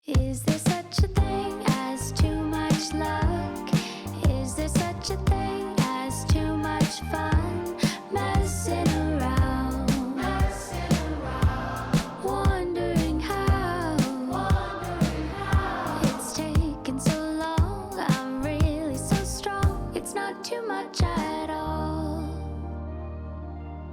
Is there such a thing as too much luck? Is there such a thing as too much fun? Messing around, wondering how it's taken so long. I'm really so strong. It's not too much at all.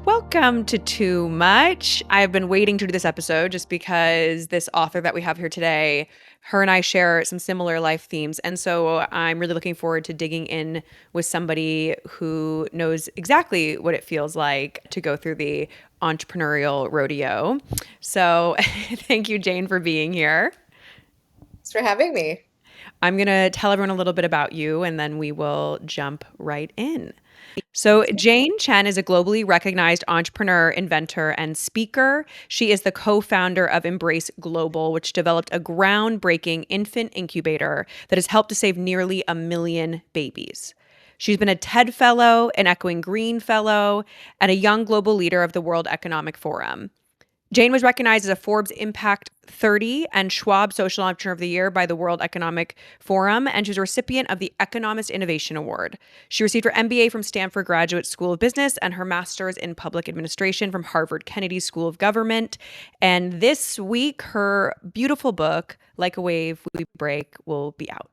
Welcome to Too Much. I've been waiting to do this episode just because this author that we have here today, her and I share some similar life themes. And so I'm really looking forward to digging in with somebody who knows exactly what it feels like to go through the entrepreneurial rodeo. So thank you, Jane, for being here. Thanks for having me. I'm going to tell everyone a little bit about you and then we will jump right in. So, Jane Chen is a globally recognized entrepreneur, inventor, and speaker. She is the co founder of Embrace Global, which developed a groundbreaking infant incubator that has helped to save nearly 1 million babies. She's been a TED Fellow, an Echoing Green Fellow, and a Young Global Leader of the World Economic Forum. Jane was recognized as a Forbes Impact 30 and Schwab Social Entrepreneur of the Year by the World Economic Forum, and she was a recipient of the Economist Innovation Award. She received her MBA from Stanford Graduate School of Business and her master's in public administration from Harvard Kennedy School of Government. And this week, her beautiful book, Like a Wave We Break, will be out.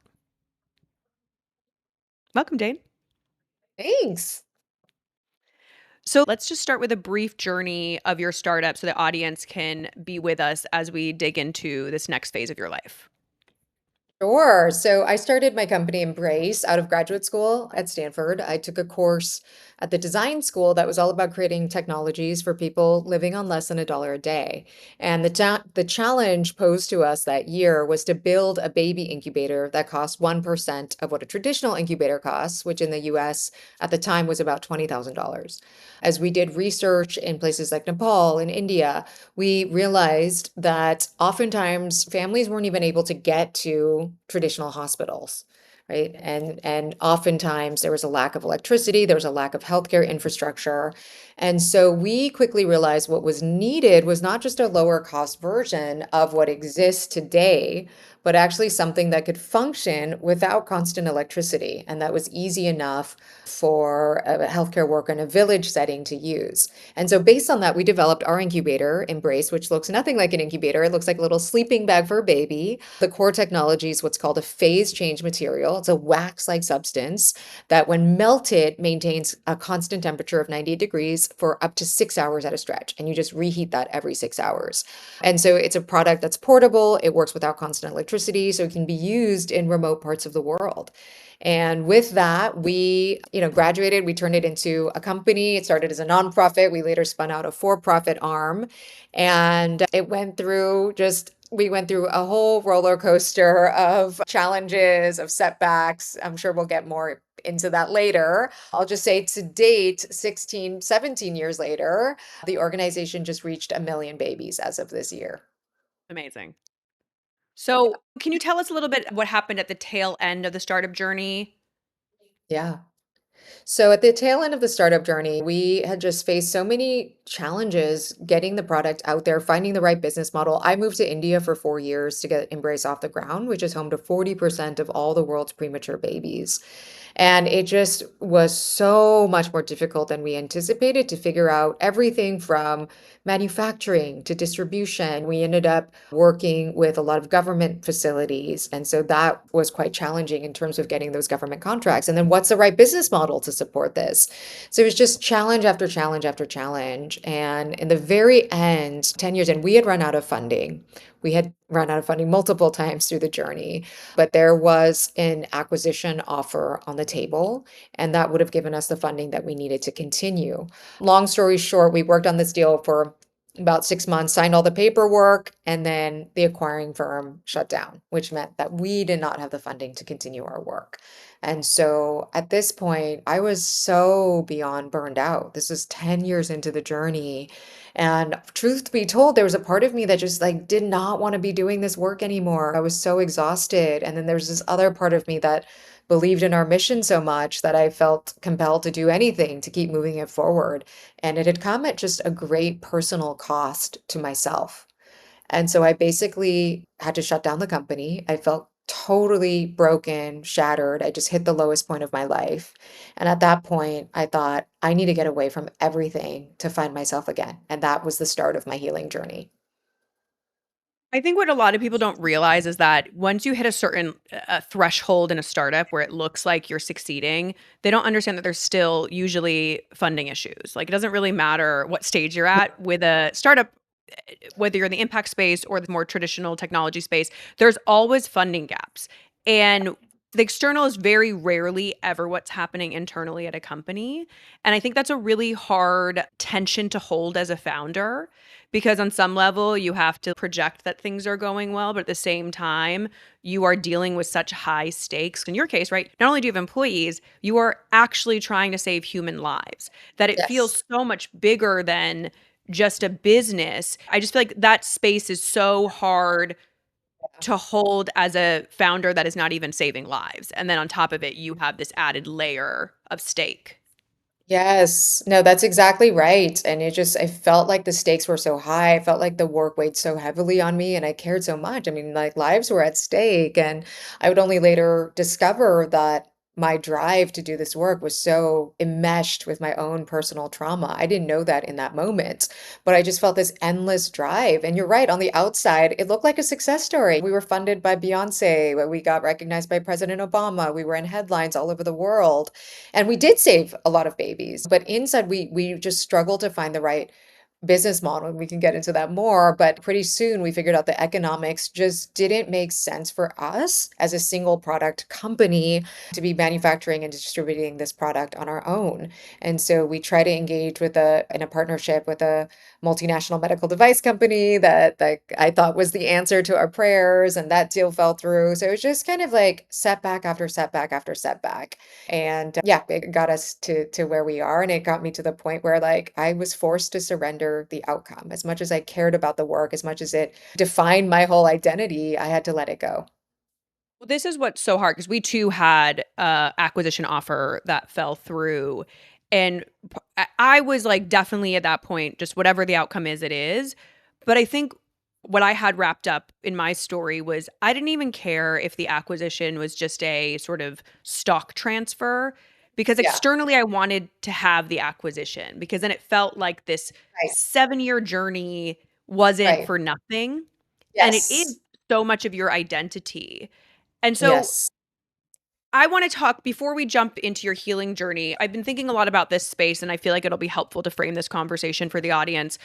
Welcome, Jane. Thanks. So let's just start with a brief journey of your startup so the audience can be with us as we dig into this next phase of your life. Sure. So I started my company Embrace out of graduate school at Stanford. I took a course at the design school that was all about creating technologies for people living on less than $1 a day. And the challenge posed to us that year was to build a baby incubator that cost 1% of what a traditional incubator costs, which in the US at the time was about $20,000. As we did research in places like Nepal and India, we realized that oftentimes families weren't even able to get to traditional hospitals, right? And oftentimes there was a lack of electricity, there was a lack of healthcare infrastructure. And so we quickly realized what was needed was not just a lower cost version of what exists today, but actually something that could function without constant electricity. And that was easy enough for a healthcare worker in a village setting to use. And so based on that, we developed our incubator, Embrace, which looks nothing like an incubator. It looks like a little sleeping bag for a baby. The core technology is what's called a phase change material. It's a wax-like substance that when melted maintains a constant temperature of 98 degrees for up to 6 hours at a stretch. And you just reheat that every 6 hours. And so it's a product that's portable. It works without constant electricity, so it can be used in remote parts of the world. And with that, we, graduated, we turned it into a company. It started as a nonprofit. We later spun out a for-profit arm. And it went through we went through a whole roller coaster of challenges, of setbacks. I'm sure we'll get more into that later. I'll just say to date, 16, 17 years later, the organization just reached 1 million babies as of this year. Amazing. So, can you tell us a little bit what happened at the tail end of the startup journey? Yeah. So at the tail end of the startup journey, we had just faced so many challenges getting the product out there, finding the right business model. I moved to India for 4 years to get Embrace off the ground, which is home to 40% of all the world's premature babies. And it just was so much more difficult than we anticipated to figure out everything from manufacturing to distribution. We ended up working with a lot of government facilities. And so that was quite challenging in terms of getting those government contracts. And then what's the right business model to support this? So it was just challenge after challenge after challenge. And in the very end, 10 years in, we had run out of funding. We had run out of funding multiple times through the journey, but there was an acquisition offer on the table, and that would have given us the funding that we needed to continue. Long story short, we worked on this deal for about 6 months, signed all the paperwork, and then the acquiring firm shut down, which meant that we did not have the funding to continue our work. And so at this point, I was so beyond burned out. This was 10 years into the journey. And truth be told, there was a part of me that just like did not want to be doing this work anymore. I was so exhausted. And then there's this other part of me that believed in our mission so much that I felt compelled to do anything to keep moving it forward. And it had come at just a great personal cost to myself. And so I basically had to shut down the company. I felt totally broken, shattered. I just hit the lowest point of my life. And at that point, I thought, I need to get away from everything to find myself again. And that was the start of my healing journey. I think what a lot of people don't realize is that once you hit a certain threshold in a startup where it looks like you're succeeding, they don't understand that there's still usually funding issues. Like it doesn't really matter what stage you're at with a startup, whether you're in the impact space or the more traditional technology space, there's always funding gaps. And the external is very rarely ever what's happening internally at a company. And I think that's a really hard tension to hold as a founder because on some level you have to project that things are going well, but at the same time, you are dealing with such high stakes. In your case, right? Not only do you have employees, you are actually trying to save human lives, that it Yes. feels so much bigger than just a business. I just feel like that space is so hard to hold as a founder that is not even saving lives. And then on top of it, you have this added layer of stake. Yes. No, that's exactly right. And I felt like the stakes were so high. I felt like the work weighed so heavily on me and I cared so much. I mean, like lives were at stake. And I would only later discover that my drive to do this work was so enmeshed with my own personal trauma. I didn't know that in that moment, but I just felt this endless drive. And you're right, on the outside, it looked like a success story. We were funded by Beyonce, we got recognized by President Obama, we were in headlines all over the world. And we did save a lot of babies, but inside we just struggled to find the right business model, and we can get into that more, but pretty soon we figured out the economics just didn't make sense for us as a single product company to be manufacturing and distributing this product on our own. And so we try to engage with a in a partnership with a multinational medical device company that like I thought was the answer to our prayers, and that deal fell through. So it was just kind of like setback after setback after setback. And yeah, it got us to where we are. And it got me to the point where like I was forced to surrender the outcome. As much as I cared about the work, as much as it defined my whole identity, I had to let it go. Well, this is what's so hard because we too had a acquisition offer that fell through. And I was like definitely at that point, just whatever the outcome is, it is. But I think what I had wrapped up in my story was I didn't even care if the acquisition was just a sort of stock transfer because Yeah, externally I wanted to have the acquisition because then it felt like this right, 7-year journey wasn't right. for nothing. And it is Yes, so much of your identity. And so yes. I want to talk before we jump into your healing journey. I've been thinking a lot about this space, and I feel like it'll be helpful to frame this conversation for the audience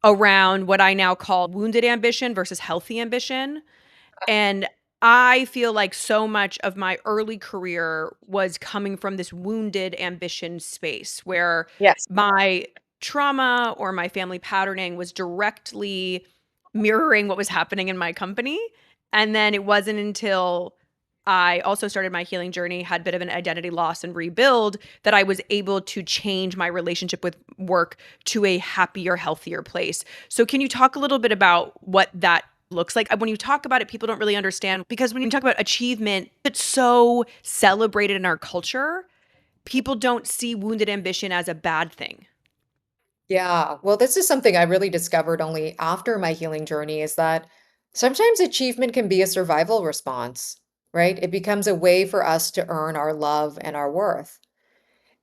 around what I now call wounded ambition versus healthy ambition. And I feel like so much of my early career was coming from this wounded ambition space where Yes. my trauma or my family patterning was directly mirroring what was happening in my company. And then it wasn't until I also started my healing journey, had a bit of an identity loss and rebuild, that I was able to change my relationship with work to a happier, healthier place. So, can you talk a little bit about what that looks like? When you talk about it, people don't really understand because when you talk about achievement, it's so celebrated in our culture. People don't see wounded ambition as a bad thing. Yeah. Well, this is something I really discovered only after my healing journey is that sometimes achievement can be a survival response, right? It becomes a way for us to earn our love and our worth.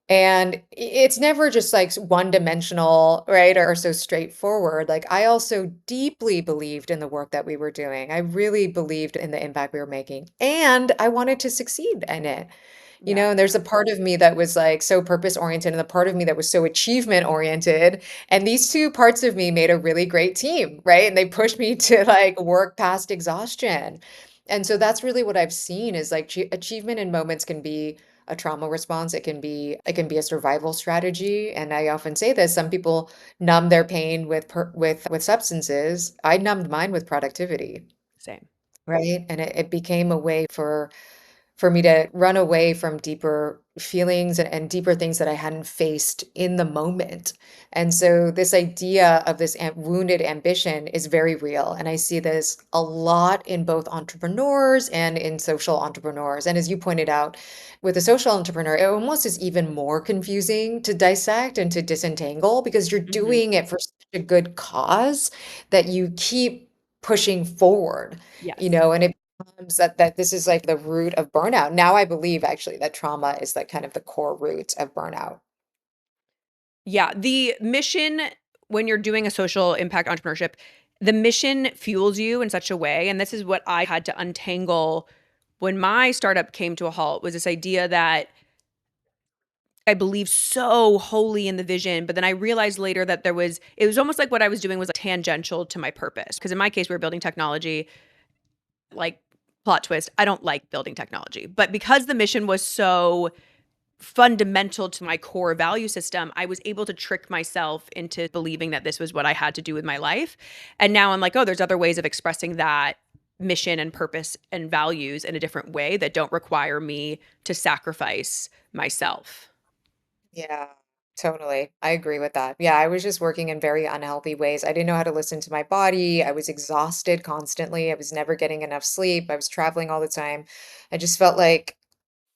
And it's never just like one dimensional, right? Or so straightforward. Like, I also deeply believed in the work that we were doing. I really believed in the impact we were making, and I wanted to succeed in it. Yeah. And there's a part of me that was like so purpose oriented and the part of me that was so achievement oriented. And these two parts of me made a really great team, right? And they pushed me to like work past exhaustion. And so that's really what I've seen is like achievement in moments can be a trauma response. It can be a survival strategy. And I often say this, some people numb their pain with substances. I numbed mine with productivity, Same. right? And it became a way for me to run away from deeper feelings and deeper things that I hadn't faced in the moment. And so this idea of this wounded ambition is very real. And I see this a lot in both entrepreneurs and in social entrepreneurs. And as you pointed out, with a social entrepreneur, it almost is even more confusing to dissect and to disentangle because you're Mhm. doing it for such a good cause that you keep pushing forward, Yes. and it becomes that this is like the root of burnout. Now I believe actually that trauma is like kind of the core root of burnout. Yeah, the mission when you're doing a social impact entrepreneurship, the mission fuels you in such a way, and this is what I had to untangle when my startup came to a halt, was this idea that I believed so wholly in the vision, but then I realized later that it was almost like what I was doing was like tangential to my purpose. Because in my case, we were building technology, like plot twist, I don't like building technology. But because the mission was so fundamental to my core value system, I was able to trick myself into believing that this was what I had to do with my life. And now I'm like, oh, there's other ways of expressing that mission and purpose and values in a different way that don't require me to sacrifice myself. Yeah, totally. I agree with that. Yeah, I was just working in very unhealthy ways. I didn't know how to listen to my body. I was exhausted constantly. I was never getting enough sleep. I was traveling all the time. I just felt like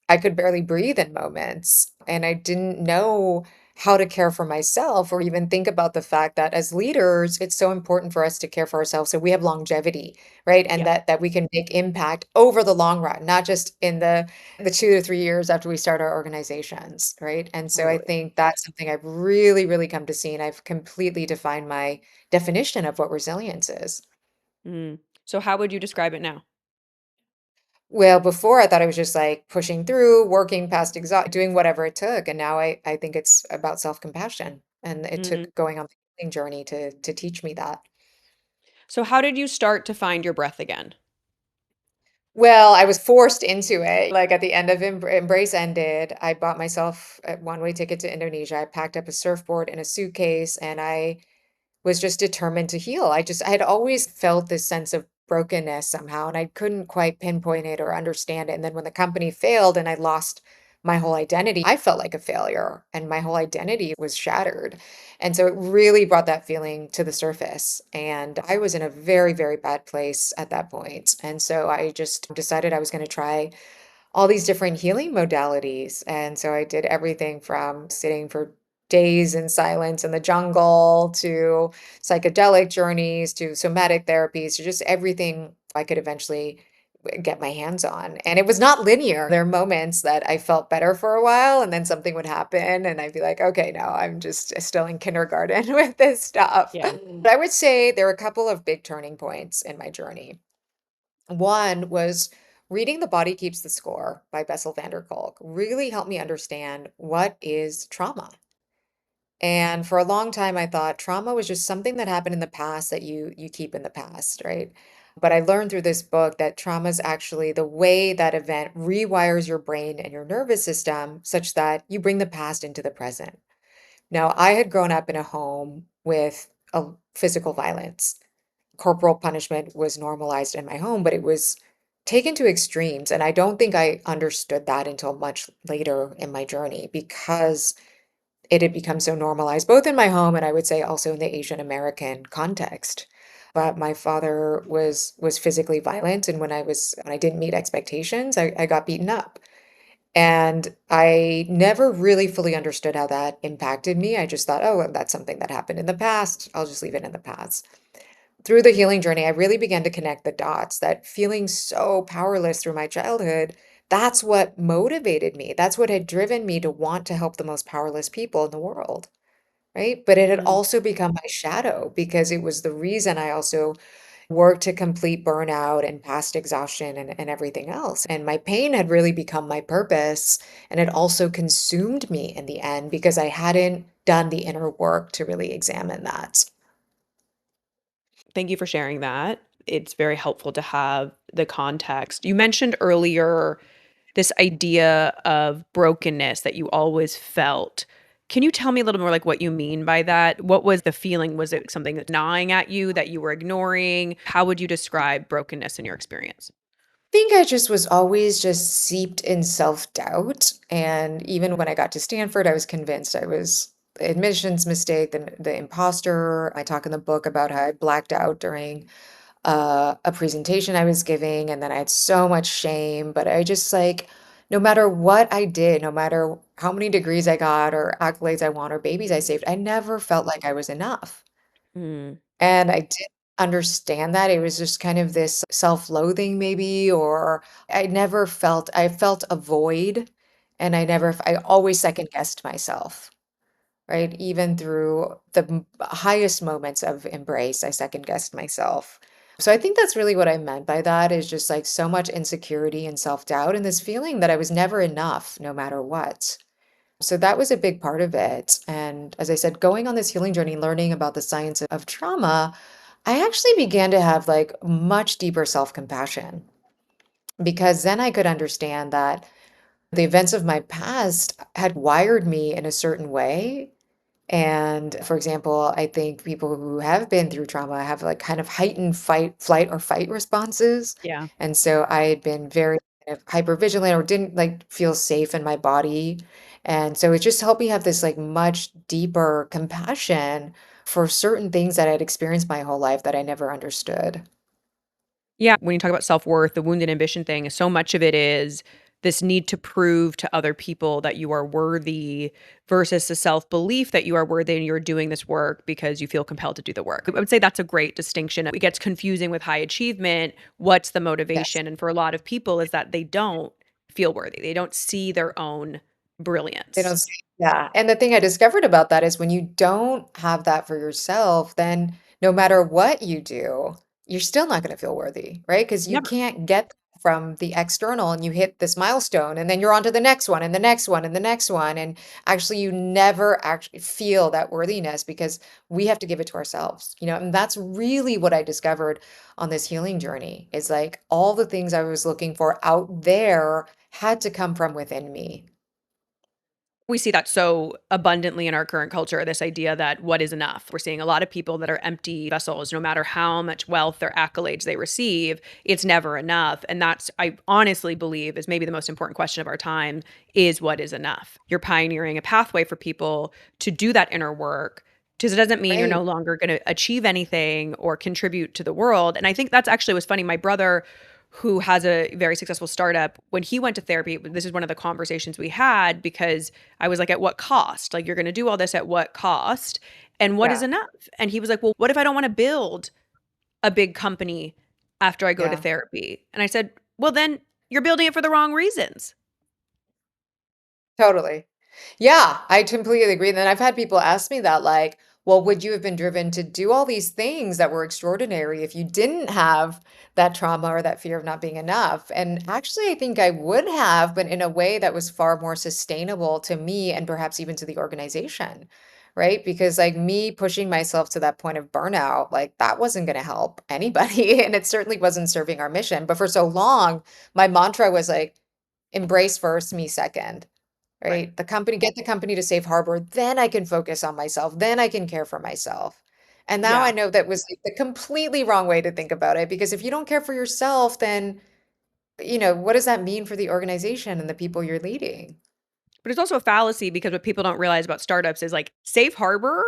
I could barely breathe in moments, and I didn't know how to care for myself or even think about the fact that as leaders, it's so important for us to care for ourselves so we have longevity, right? And Yeah, that we can make impact over the long run, not just in the 2 to 3 years after we start our organizations, right? And so I totally. think that's something I've really, really come to see, and I've completely defined my definition of what resilience is. Mm. So how would you describe it now? Well, before I thought I was just like pushing through, working past doing whatever it took. And now I think it's about self-compassion. And it Mm. took going on the healing journey to teach me that. So how did you start to find your breath again? Well, I was forced into it. Like at the end of Embrace ended, I bought myself a one-way ticket to Indonesia. I packed up a surfboard and a suitcase, and I was just determined to heal. I had always felt this sense of brokenness somehow, and I couldn't quite pinpoint it or understand it. And then when the company failed and I lost my whole identity, I felt like a failure and my whole identity was shattered. And so it really brought that feeling to the surface. And I was in a very, very bad place at that point. And so I just decided I was going to try all these different healing modalities. And so I did everything from sitting for days in silence in the jungle to psychedelic journeys to somatic therapies to just everything I could eventually get my hands on. And it was not linear. There are moments that I felt better for a while and then something would happen and I'd be like, okay, no, I'm just still in kindergarten with this stuff. Yeah. But I would say there were a couple of big turning points in my journey. One was reading The Body Keeps the Score by Bessel Kolk really helped me understand what is trauma. And for a long time, I thought trauma was just something that happened in the past that you keep in the past, right? But I learned through this book that trauma is actually the way that event rewires your brain and your nervous system such that you bring the past into the present. Now, I had grown up in a home with a physical violence. Corporal punishment was normalized in my home, but it was taken to extremes. And I don't think I understood that until much later in my journey because it had become so normalized, both in my home and I would say also in the Asian American context. But my father was physically violent, and when I didn't meet expectations, I got beaten up. And I never really fully understood how that impacted me. I just thought, oh, well, that's something that happened in the past. I'll just leave it in the past. Through the healing journey, I really began to connect the dots that feeling so powerless through my childhood, that's what motivated me. That's what had driven me to want to help the most powerless people in the world, right? But it had Mm. also become my shadow because it was the reason I also worked to complete burnout and past exhaustion and everything else. And my pain had really become my purpose. And it also consumed me in the end because I hadn't done the inner work to really examine that. Thank you for sharing that. It's very helpful to have the context. You mentioned earlier this idea of brokenness that you always felt. Can you tell me a little more like what you mean by that? What was the feeling? Was it something that's gnawing at you that you were ignoring? How would you describe brokenness in your experience? Think I just was always just seeped in self-doubt, and even when I got to Stanford, I was convinced I was the admissions mistake, the imposter. I talk in the book about how I blacked out during a presentation I was giving, and then I had so much shame, but I just like no matter what I did, no matter how many degrees I got or accolades I won or babies I saved, I never felt like I was enough. Mm. And I did. understand that. It was just kind of this self-loathing maybe, or I felt a void, and I always second guessed myself, right? Even through the highest moments of embrace, I second guessed myself. So I think that's really what I meant by that, is just like so much insecurity and self-doubt and this feeling that I was never enough no matter what. So that was a big part of it. And as I said, going on this healing journey, learning about the science of trauma, I actually began to have like much deeper self-compassion, because then I could understand that the events of my past had wired me in a certain way. And for example, I think people who have been through trauma have like kind of heightened flight or fight responses. Yeah. And so I had been very kind of hyper vigilant, or didn't like feel safe in my body. And so it just helped me have this like much deeper compassion for certain things that I'd experienced my whole life that I never understood. Yeah, when you talk about self-worth, the wounded ambition thing, so much of it is this need to prove to other people that you are worthy versus the self-belief that you are worthy and you're doing this work because you feel compelled to do the work. I would say that's a great distinction. It gets confusing with high achievement. What's the Yes. motivation? And for a lot of people is that they don't feel worthy. They don't see their own They brilliance. don't see, yeah, and the thing I discovered about that is when you don't have that for yourself, then no matter what you do, you're still not gonna feel worthy, right? Because you Never. can't get from the external, and you hit this milestone, and then you're on to the next one, and the next one, and the next one, and actually you never actually feel that worthiness, because we have to give it to ourselves, and that's really what I discovered on this healing journey, is like all the things I was looking for out there had to come from within me. We see that so abundantly in our current culture, this idea that what is enough? We're seeing a lot of people that are empty vessels, no matter how much wealth or accolades they receive, it's never enough. And that's, I honestly believe, is maybe the most important question of our time is what is enough? You're pioneering a pathway for people to do that inner work because it doesn't mean you're Right. no longer going to achieve anything or contribute to the world. And I think that's actually was funny. My brother, who has a very successful startup, when he went to therapy, this is one of the conversations we had because I was like, at what cost? Like, you're going to do all this at what cost? And what is Yeah. enough? And he was like, well, what if I don't want to build a big company after I go to Yeah. therapy? And I said, well, then you're building it for the wrong reasons. Totally. Yeah, I completely agree. And then I've had people ask me that, like, well, would you have been driven to do all these things that were extraordinary if you didn't have that trauma or that fear of not being enough? And actually, I think I would have, but in a way that was far more sustainable to me and perhaps even to the organization, right? Because like me pushing myself to that point of burnout, like that wasn't going to help anybody. And it certainly wasn't serving our mission. But for so long, my mantra was like, embrace first, me second. Right. Right? Get the company to safe harbor, then I can focus on myself, then I can care for myself. And now I Yeah. know that was like the completely wrong way to think about it, because if you don't care for yourself, then, what does that mean for the organization and the people you're leading? But it's also a fallacy because what people don't realize about startups is like safe harbor,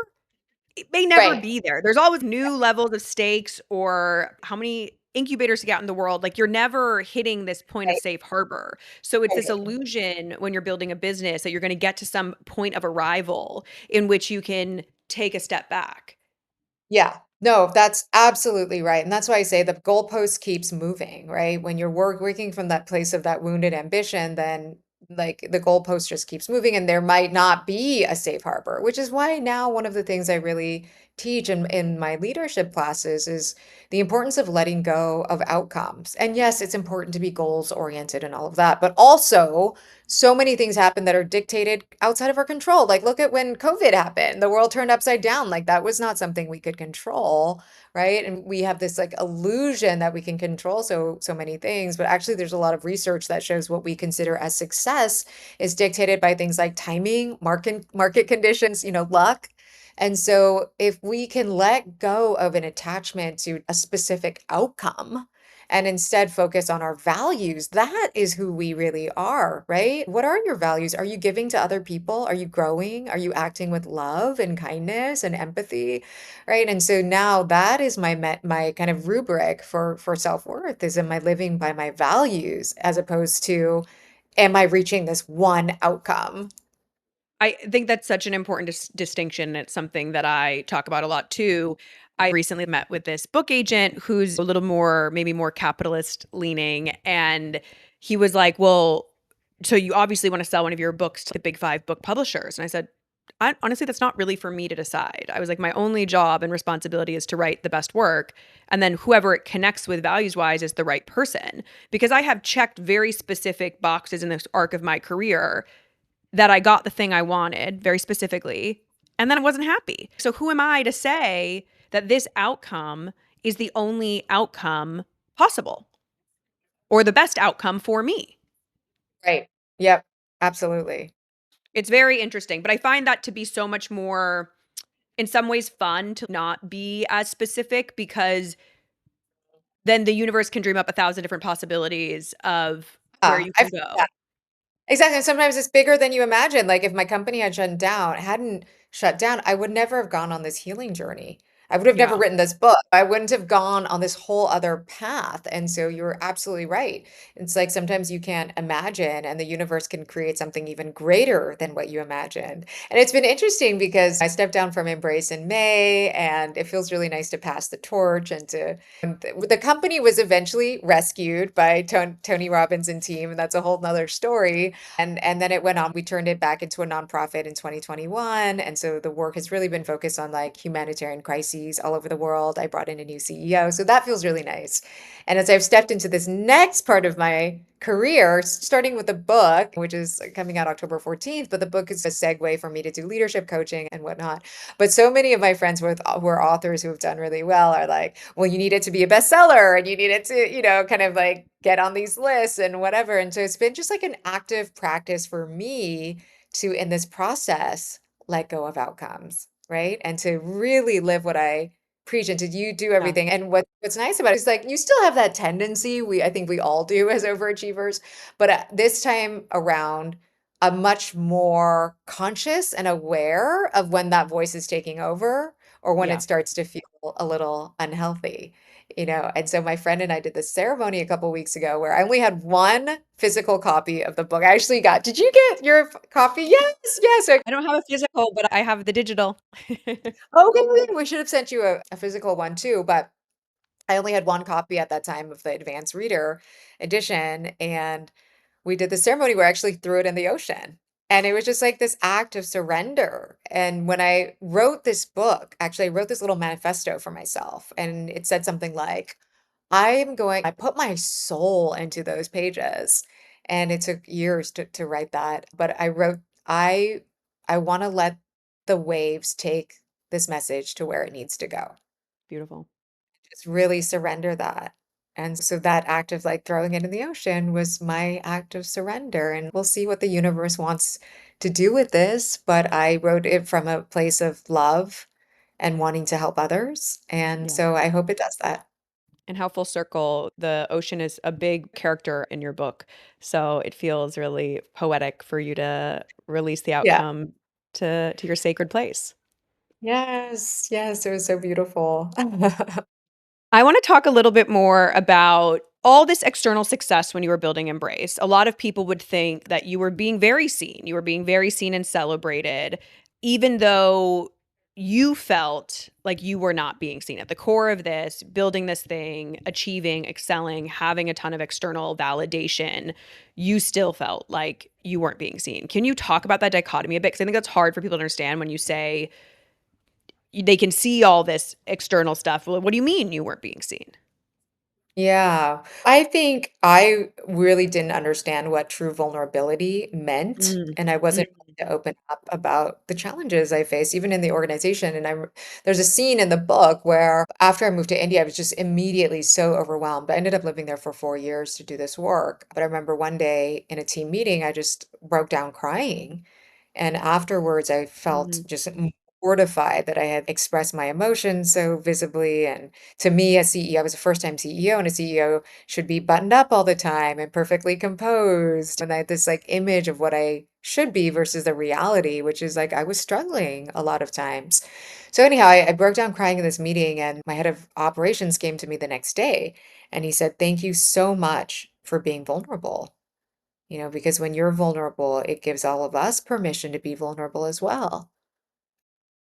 it may never Right. be there. There's always new levels of stakes or how many incubators to get out in the world. Like you're never hitting this point of Right. safe harbor. So it's this Right. illusion when you're building a business that you're going to get to some point of arrival in which you can take a step back. Yeah. No, that's absolutely right. And that's why I say the goalpost keeps moving, right? When you're working from that place of that wounded ambition, then like the goalpost just keeps moving, and there might not be a safe harbor, which is why now one of the things I really teach in my leadership classes is the importance of letting go of outcomes. And yes, it's important to be goals oriented and all of that, but also so many things happen that are dictated outside of our control. Like, look at when COVID happened, the world turned upside down. Like, that was not something we could control, right? And we have this like illusion that we can control so many things, but actually, there's a lot of research that shows what we consider as success is dictated by things like timing, market conditions, luck. And so, if we can let go of an attachment to a specific outcome, and instead focus on our values, that is who we really are, right? What are your values? Are you giving to other people? Are you growing? Are you acting with love and kindness and empathy, right? And so now that is my kind of rubric for self-worth, is am I living by my values, as opposed to am I reaching this one outcome? I think that's such an important distinction. It's something that I talk about a lot too. I recently met with this book agent who's a little more, maybe more capitalist leaning. And he was like, well, so you obviously want to sell one of your books to the big five book publishers. And I said, honestly, that's not really for me to decide. I was like, my only job and responsibility is to write the best work. And then whoever it connects with values wise is the right person. Because I have checked very specific boxes in this arc of my career that I got the thing I wanted very specifically, and then I wasn't happy. So who am I to say that this outcome is the only outcome possible or the best outcome for me? Right. Yep. Absolutely. It's very interesting, but I find that to be so much more, in some ways, fun to not be as specific because then the universe can dream up a thousand different possibilities of where you I've can go. yeah. Exactly, and sometimes it's bigger than you imagine, like, if my company hadn't shut down, I would never have gone on this healing journey. I would have never Yeah. written this book. I wouldn't have gone on this whole other path, and so you're absolutely right. It's like sometimes you can't imagine, and the universe can create something even greater than what you imagined. And it's been interesting because I stepped down from Embrace in May, and it feels really nice to pass the torch and the company was eventually rescued by Tony Robbins and team, and that's a whole nother story. And then it went on. We turned it back into a nonprofit in 2021. And so the work has really been focused on like humanitarian crises all over the world. I brought in a new CEO. So that feels really nice. And as I've stepped into this next part of my career, starting with a book, which is coming out October 14th, but the book is a segue for me to do leadership coaching and whatnot. But so many of my friends who are authors who have done really well are like, well, you need it to be a bestseller and you need it to, kind of like get on these lists and whatever. And so it's been just like an active practice for me to, in this process, let go of outcomes, right? And to really live what I preach and to you do Yeah. everything. And what's nice about it is like you still have that tendency. I think we all do as overachievers, but this time around, I'm much more conscious and aware of when that voice is taking over or when Yeah. it starts to feel a little unhealthy. And so my friend and I did this ceremony a couple weeks ago where I only had one physical copy of the book. I actually did you get your copy? Yes, yes. I don't have a physical, but I have the digital. Okay, we should have sent you a physical one too, but I only had one copy at that time of the advanced reader edition. And we did the ceremony where I actually threw it in the ocean. And it was just like this act of surrender. And when I wrote this book, actually, I wrote this little manifesto for myself. And it said something like, I put my soul into those pages. And it took years to write that. But I wrote, I want to let the waves take this message to where it needs to go. Beautiful. Just really surrender that. And so that act of like throwing it in the ocean was my act of surrender. And we'll see what the universe wants to do with this. But I wrote it from a place of love and wanting to help others. And Yeah. so I hope it does that. And how full circle the ocean is a big character in your book. So it feels really poetic for you to release the Yeah. outcome to your sacred place. Yes. Yes. It was so beautiful. I want to talk a little bit more about all this external success when you were building Embrace. A lot of people would think that you were being very seen. You were being very seen and celebrated, even though you felt like you were not being seen. At the core of this, building this thing, achieving, excelling, having a ton of external validation, you still felt like you weren't being seen. Can you talk about that dichotomy a bit? Because I think that's hard for people to understand when you say they can see all this external stuff. Well, what do you mean you weren't being seen? Yeah. I think I really didn't understand what true vulnerability meant, Mm, and I wasn't mm, willing to open up about the challenges I faced, even in the organization. And there's a scene in the book where after I moved to India, I was just immediately so overwhelmed. I ended up living there for 4 years to do this work. But I remember one day in a team meeting, I just broke down crying. And afterwards, I felt mhm. just mortified that I had expressed my emotions so visibly. And to me, as CEO, I was a first-time CEO, and a CEO should be buttoned up all the time and perfectly composed. And I had this like image of what I should be versus the reality, which is like I was struggling a lot of times. So anyhow, I broke down crying in this meeting, and my head of operations came to me the next day, and he said, "Thank you so much for being vulnerable." Because when you're vulnerable, it gives all of us permission to be vulnerable as well.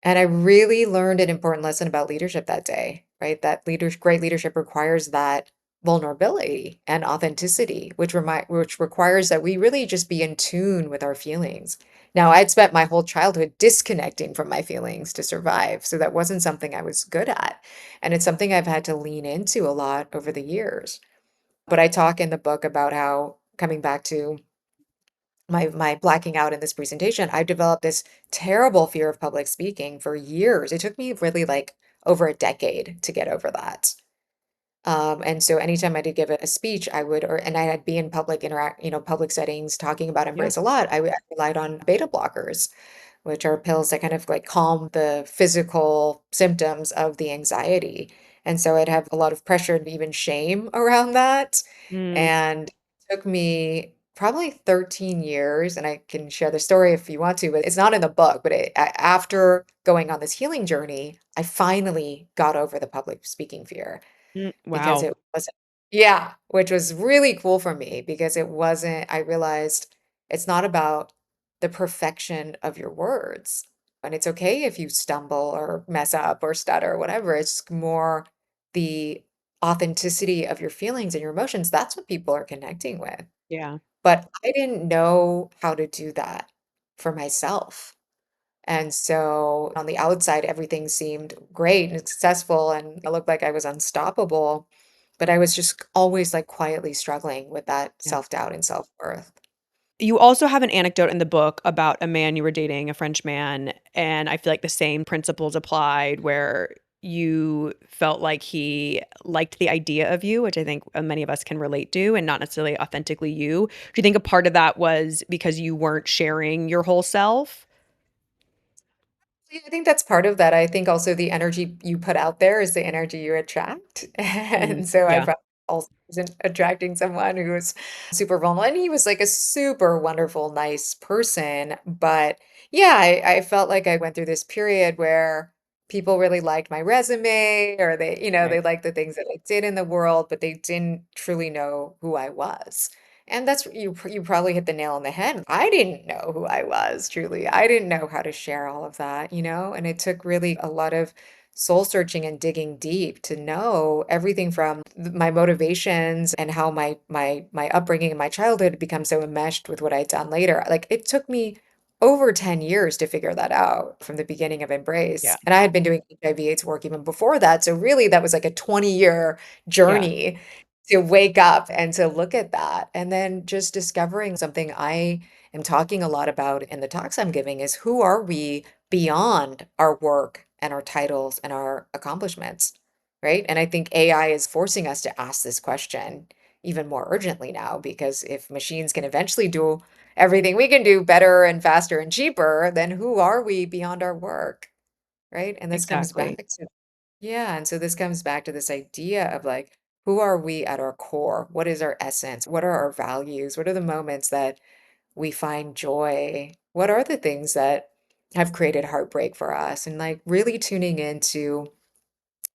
And I really learned an important lesson about leadership that day, right? That great leadership requires that vulnerability and authenticity, which requires that we really just be in tune with our feelings. Now, I'd spent my whole childhood disconnecting from my feelings to survive, so that wasn't something I was good at. And it's something I've had to lean into a lot over the years. But I talk in the book about how, coming back to my blacking out in this presentation, I developed this terrible fear of public speaking for years. It took me really like over a decade to get over that. And so anytime I did give a speech, and I'd be in public settings talking about Yeah. Embrace a lot, I relied on beta blockers, which are pills that kind of like calm the physical symptoms of the anxiety. And so I'd have a lot of pressure and even shame around that. Mm, And it took me probably 13 years, and I can share the story if you want to, but it's not in the book. But after going on this healing journey, I finally got over the public speaking fear because wow. it wasn't, yeah, which was really cool for me because it wasn't, I realized it's not about the perfection of your words. And it's okay if you stumble or mess up or stutter or whatever. It's more the authenticity of your feelings and your emotions. That's what people are connecting with. Yeah. But I didn't know how to do that for myself. And so on the outside, everything seemed great and successful, and it looked like I was unstoppable. But I was just always like quietly struggling with that Yeah. self-doubt and self-worth. You also have an anecdote in the book about a man you were dating, a French man, and I feel like the same principles applied where you felt like he liked the idea of you, which I think many of us can relate to, and not necessarily authentically you. Do you think a part of that was because you weren't sharing your whole self? Yeah, I think that's part of that. I think also the energy you put out there is the energy you attract. Mm, And so I yeah. felt also was attracting someone who was super vulnerable. And he was like a super wonderful, nice person. But yeah, I felt like I went through this period where people really liked my resume, or they Right. liked the things that I did in the world, but they didn't truly know who I was. And that's you probably hit the nail on the head. I didn't know who I was, truly. I didn't know how to share all of that, and it took really a lot of soul searching and digging deep to know everything from my motivations and how my upbringing and my childhood become so enmeshed with what I'd done later. Like it took me over 10 years to figure that out from the beginning of Yeah. Embrace. And I had been doing HIV/AIDS work even before that. So really that was like a 20-year Yeah. journey to wake up and to look at that. And then just discovering something I am talking a lot about in the talks I'm giving is, who are we beyond our work and our titles and our accomplishments, right? And I think AI is forcing us to ask this question even more urgently now, because if machines can eventually do everything we can do better and faster and cheaper, then who are we beyond our work, right? And this comes back Exactly. to, yeah, and so this comes back to this idea of like, who are we at our core? What is our essence? What are our values? What are the moments that we find joy? What are the things that have created heartbreak for us? And like really tuning into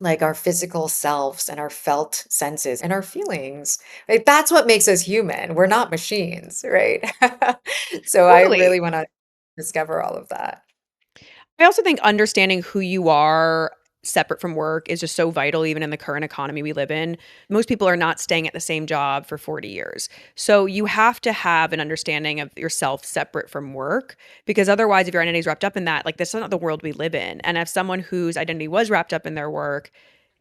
like our physical selves and our felt senses and our feelings. Like that's what makes us human. We're not machines, right? So I Totally. really want to discover all of that. I also think understanding who you are separate from work is just so vital, even in the current economy we live in. Most people are not staying at the same job for 40 years. So you have to have an understanding of yourself separate from work, because otherwise, if your identity is wrapped up in that, like this is not the world we live in. And if someone whose identity was wrapped up in their work,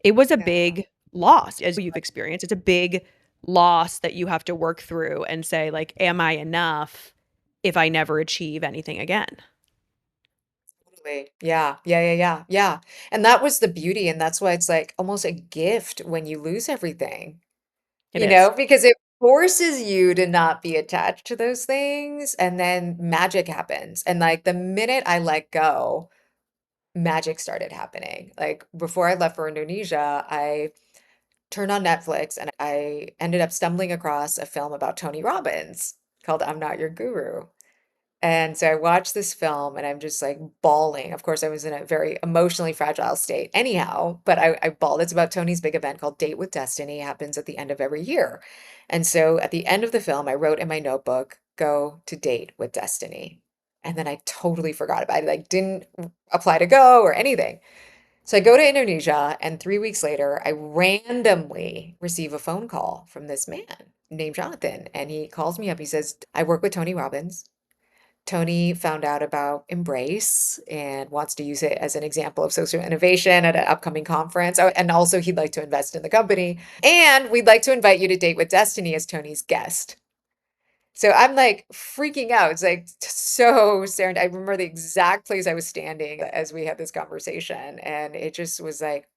it was a Yeah. big loss, as you've experienced. It's a big loss that you have to work through and say, like, am I enough if I never achieve anything again? Totally. Yeah. Yeah. Yeah. Yeah. Yeah. And that was the beauty. And that's why it's like almost a gift when you lose everything, It is. because it forces you to not be attached to those things. And then magic happens. And like the minute I let go, magic started happening. Like before I left for Indonesia, I turned on Netflix and I ended up stumbling across a film about Tony Robbins called I'm Not Your Guru. And so I watched this film and I'm just like bawling. Of course, I was in a very emotionally fragile state anyhow, but I bawled. It's about Tony's big event called Date with Destiny. It happens at the end of every year. And so at the end of the film, I wrote in my notebook, go to date with destiny. And then I totally forgot about it. Like didn't apply to go or anything. So I go to Indonesia, and 3 weeks later, I randomly receive a phone call from this man named Jonathan. And he calls me up. He says, I work with Tony Robbins. Tony found out about Embrace and wants to use it as an example of social innovation at an upcoming conference. Oh, and also, he'd like to invest in the company. And we'd like to invite you to Date with Destiny as Tony's guest. So I'm like freaking out. It's like so serendipitous. I remember the exact place I was standing as we had this conversation. And it just was like,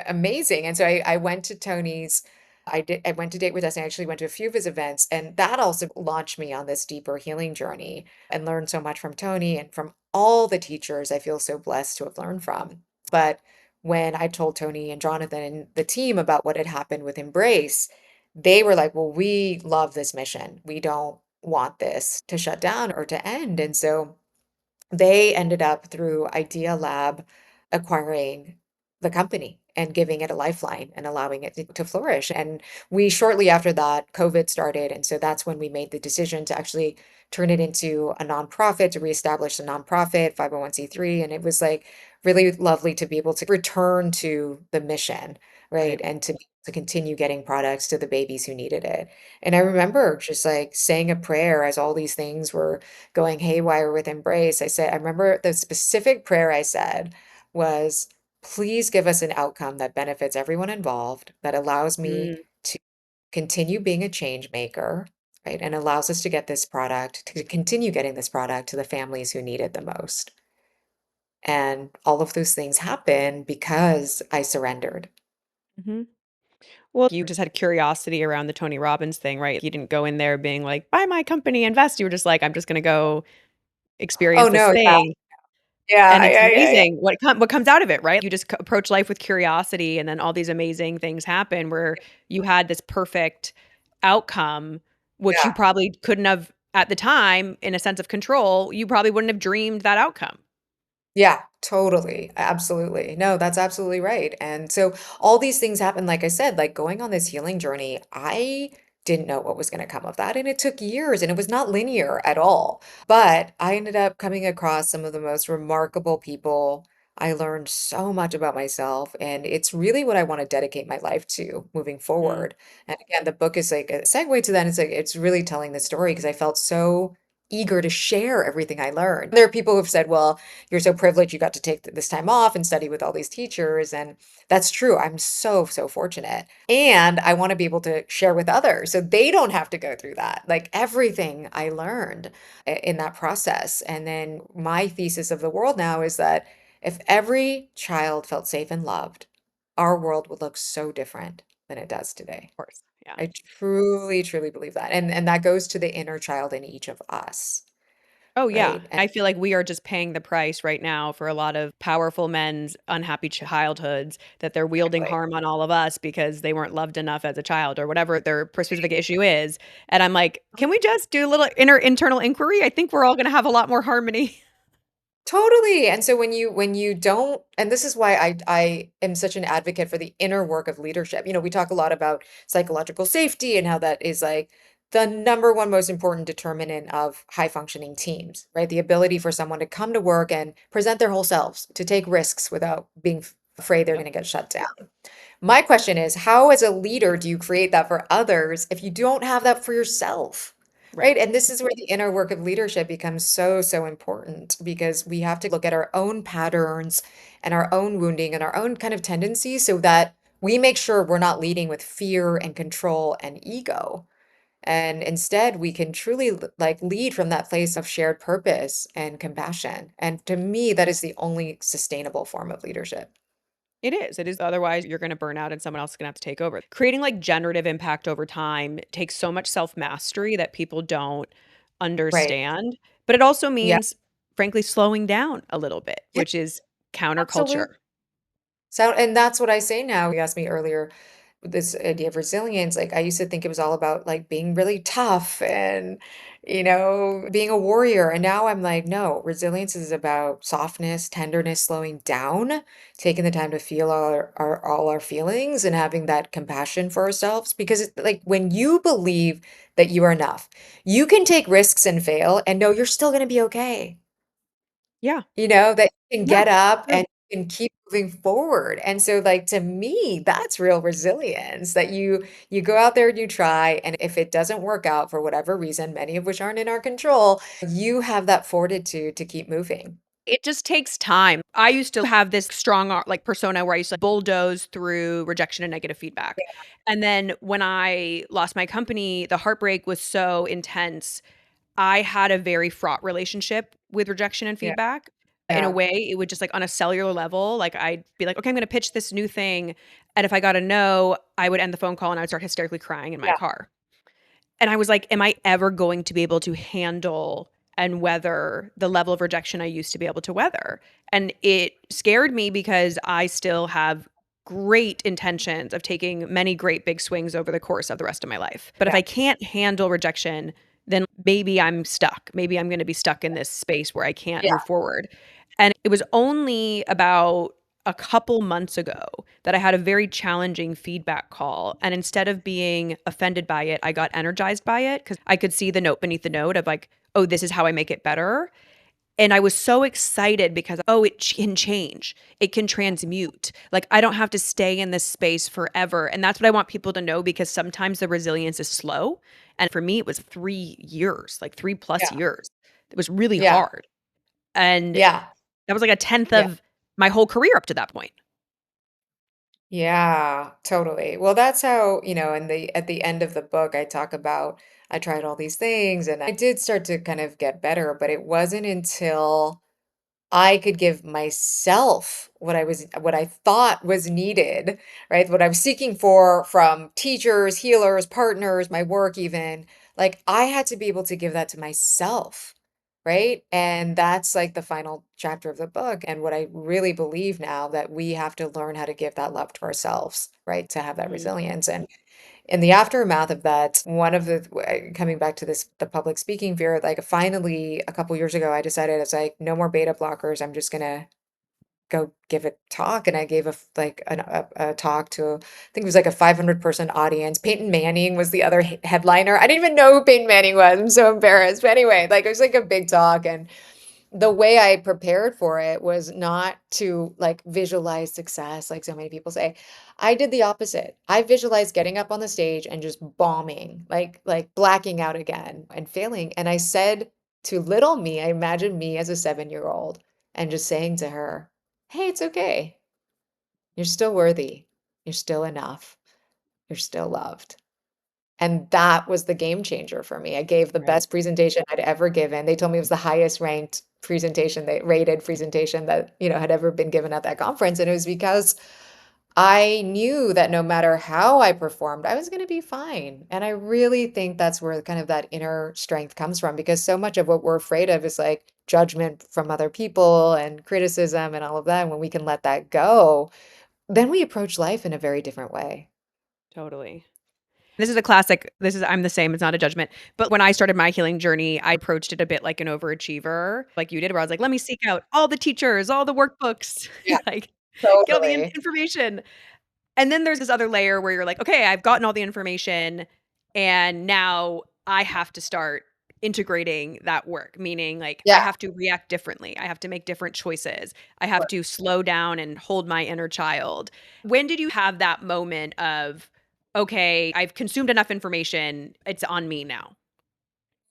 amazing. And so I went to Tony's. I went to Date with Us. I actually went to a few of his events, and that also launched me on this deeper healing journey and learned so much from Tony and from all the teachers I feel so blessed to have learned from. But when I told Tony and Jonathan and the team about what had happened with Embrace, they were like, "Well, we love this mission. We don't want this to shut down or to end." And so they ended up through Idea Lab acquiring the company and giving it a lifeline and allowing it to flourish. And we shortly after that, COVID started. And so that's when we made the decision to actually turn it into a nonprofit, to reestablish a nonprofit, 501(c)(3). And it was like really lovely to be able to return to the mission, right? Right. And to continue getting products to the babies who needed it. And I remember just like saying a prayer as all these things were going haywire with Embrace. I remember the specific prayer I said was, please give us an outcome that benefits everyone involved, that allows me Mm. to continue being a change maker, right? And allows us to get this product, to continue getting this product to the families who need it the most. And all of those things happen because I surrendered. Mhm. Well, you just had curiosity around the Tony Robbins thing, right? You didn't go in there being like, "Buy my company, invest." You were just like, "I'm just gonna go Oh experience this no, yeah. thing." And Yeah, it's yeah. amazing what comes out of it, right? You just approach life with curiosity, and then all these amazing things happen where you had this perfect outcome, which you Yeah. probably couldn't have at the time in a sense of control, you probably wouldn't have dreamed that outcome. Yeah, totally. Absolutely. No, that's absolutely right. And so all these things happen, like I said, like going on this healing journey, I didn't know what was going to come of that. And it took years and it was not linear at all. But I ended up coming across some of the most remarkable people. I learned so much about myself, and it's really what I want to dedicate my life to moving Mm, forward. And again, the book is like a segue to that. It's like it's really telling the story because I felt so eager to share everything I learned. There are people who've said, well, you're so privileged you got to take this time off and study with all these teachers. And that's true. I'm so, so fortunate. And I want to be able to share with others so they don't have to go through that. Like everything I learned in that process. And then my thesis of the world now is that if every child felt safe and loved, our world would look so different than it does today. of course, yeah. I truly, truly believe that. And that goes to the inner child in each of us, Oh, yeah. right? And I feel like we are just paying the price right now for a lot of powerful men's unhappy childhoods that they're wielding exactly. harm on all of us because they weren't loved enough as a child or whatever their specific issue is. And I'm like, can we just do a little internal inquiry? I think we're all going to have a lot more harmony. Totally. And so when you don't, and this is why I am such an advocate for the inner work of leadership. We talk a lot about psychological safety and how that is like the number one most important determinant of high functioning teams, right? The ability for someone to come to work and present their whole selves, to take risks without being afraid they're Yep. going to get shut down. My question is, how as a leader do you create that for others if you don't have that for yourself? Right. Right. And this is where the inner work of leadership becomes so, so important because we have to look at our own patterns and our own wounding and our own kind of tendencies so that we make sure we're not leading with fear and control and ego. And instead, we can truly like lead from that place of shared purpose and compassion. And to me, that is the only sustainable form of leadership. It is. It is. Otherwise, you're going to burn out and someone else is going to have to take over. Creating like generative impact over time takes so much self mastery that people don't Right. understand. But it also Yeah. means, frankly, slowing down a little bit, which is Absolutely. counterculture. So, and that's what I say now. You asked me earlier, this idea of resilience, like I used to think it was all about like being really tough and, being a warrior. And now I'm like, no, resilience is about softness, tenderness, slowing down, taking the time to feel all our feelings and having that compassion for ourselves. Because it's like when you believe that you are enough, you can take risks and fail and know you're still going to be okay. Yeah. That you can Yeah. get up True. and you can keep moving forward. And so like to me, that's real resilience that you go out there and you try, and if it doesn't work out for whatever reason, many of which aren't in our control, you have that fortitude to keep moving. It just takes time. I used to have this strong, like, persona where I used to bulldoze through rejection and negative feedback. And then when I lost my company, the heartbreak was so intense. I had a very fraught relationship with rejection and Yeah. feedback. In a Yeah. way, it would just, like, on a cellular level, like, I'd be like, "Okay, I'm gonna pitch this new thing," and if I got a no, I would end the phone call and I would start hysterically crying in my Yeah. car. And I was like, "Am I ever going to be able to handle and weather the level of rejection I used to be able to weather?" And it scared me because I still have great intentions of taking many great big swings over the course of the rest of my life. But if Yeah. I can't handle rejection, then maybe I'm stuck. Maybe I'm gonna be stuck in this space where I can't Yeah. move forward. And it was only about a couple months ago that I had a very challenging feedback call. And instead of being offended by it, I got energized by it because I could see the note beneath the note of like, oh, this is how I make it better. And I was so excited because, oh, can change. It can transmute. Like, I don't have to stay in this space forever. And that's what I want people to know because sometimes the resilience is slow. And for me, it was 3 years, like 3+ years. It was really Yeah. hard. And Yeah. that was like a tenth Yeah. of my whole career up to that point. Yeah, totally. Well, that's how, in the at the end of the book, I talk about I tried all these things and I did start to kind of get better, but it wasn't until I could give myself what I thought was needed, right? What I was seeking for from teachers, healers, partners, my work even. Like I had to be able to give that to myself, right? And that's like the final chapter of the book. And what I really believe now that we have to learn how to give that love to ourselves, right? To have that Mhm. resilience. And in the aftermath of that, one of coming back to this, the public speaking fear, like finally a couple years ago, I decided it's like no more beta blockers. I'm just gonna go give a talk, and I gave a talk to I think it was like a 500-person audience. Peyton Manning was the other headliner. I didn't even know who Peyton Manning was. I'm so embarrassed. But anyway, like it was like a big talk, and the way I prepared for it was not to like visualize success, like so many people say. I did the opposite. I visualized getting up on the stage and just bombing, like blacking out again and failing. And I said to little me, I imagined me as a 7-year-old and just saying to her, "Hey, it's okay. You're still worthy. You're still enough. You're still loved." And that was the game changer for me. I gave the Right. best presentation I'd ever given. They told me it was the highest ranked presentation, they rated presentation that, had ever been given at that conference. And it was because I knew that no matter how I performed, I was going to be fine. And I really think that's where kind of that inner strength comes from, because so much of what we're afraid of is like judgment from other people and criticism and all of that. And when we can let that go, then we approach life in a very different way. Totally. This is a classic. I'm the same. It's not a judgment. But when I started my healing journey, I approached it a bit like an overachiever, like you did, where I was like, let me seek out all the teachers, all the workbooks, Yeah, like get all the totally. information. And then there's this other layer where you're like, okay, I've gotten all the information and now I have to start integrating that work, meaning like I Yeah. have to react differently. I have to make different choices. I have to slow down and hold my inner child. When did you have that moment of, okay, I've consumed enough information, it's on me now?